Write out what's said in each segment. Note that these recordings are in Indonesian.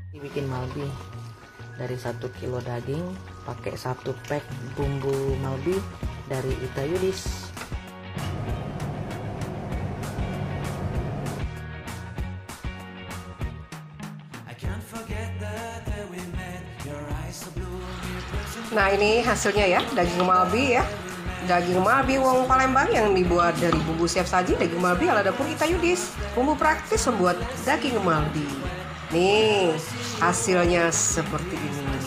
Bikin malbi dari 1 kilo daging pakai 1 pack bumbu malbi dari Ita Yudis. Nah, ini hasilnya ya, daging malbi ya. Daging malbi wong Palembang yang dibuat dari bumbu siap saji. Daging malbi ala dapur Ita Yudis. Bumbu praktis membuat daging malbi. Nih, hasilnya seperti ini.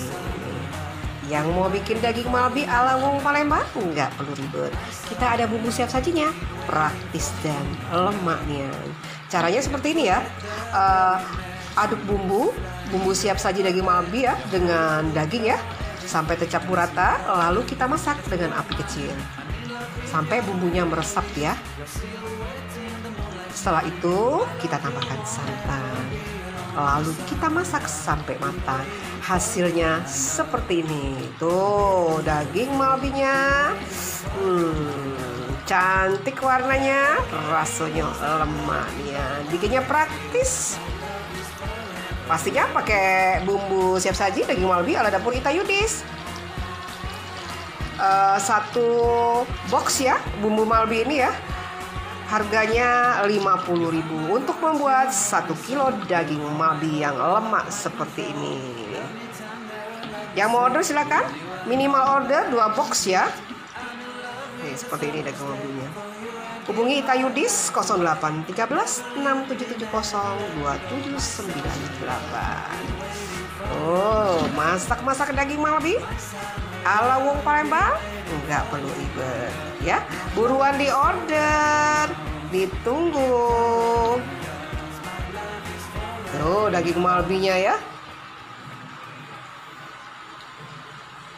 Yang mau bikin daging malbi ala wong Palembang nggak perlu ribet. Kita ada bumbu siap sajinya, praktis dan lemaknya. Caranya seperti ini ya. Aduk bumbu siap saji daging malbi ya dengan daging ya sampai tercampur rata, lalu kita masak dengan api kecil sampai bumbunya meresap ya. Setelah itu kita tambahkan santan, lalu kita masak sampai matang. Hasilnya seperti ini. Tuh daging malbinya, cantik warnanya, rasanya lemaknya, bikinnya praktis. Pastinya pakai bumbu siap saji daging malbi ala dapur Ita Yudis. 1 box ya bumbu malbi ini ya. Harganya 50.000 untuk membuat 1 kilo daging malbi yang lemak seperti ini. Yang mau order silakan, minimal order 2 box ya. Nih, seperti ini daging malbinya. Hubungi Ita Yudis 08 13 6770 2798. Oh, masak daging malbi ala wong Palembang nggak perlu ribet ya. Buruan di order, ditunggu. Tuh daging malbinya ya.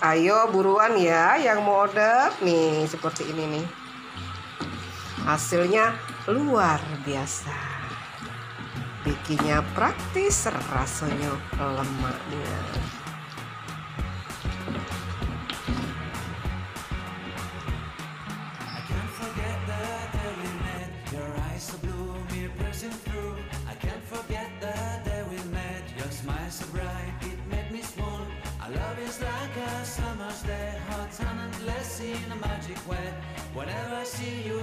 Ayo buruan ya yang mau order. Nih seperti ini nih. Hasilnya luar biasa. Bikinnya praktis, rasanya lemaknya. Love is like a summer's day, hot and endless in a magic way. Whenever I see you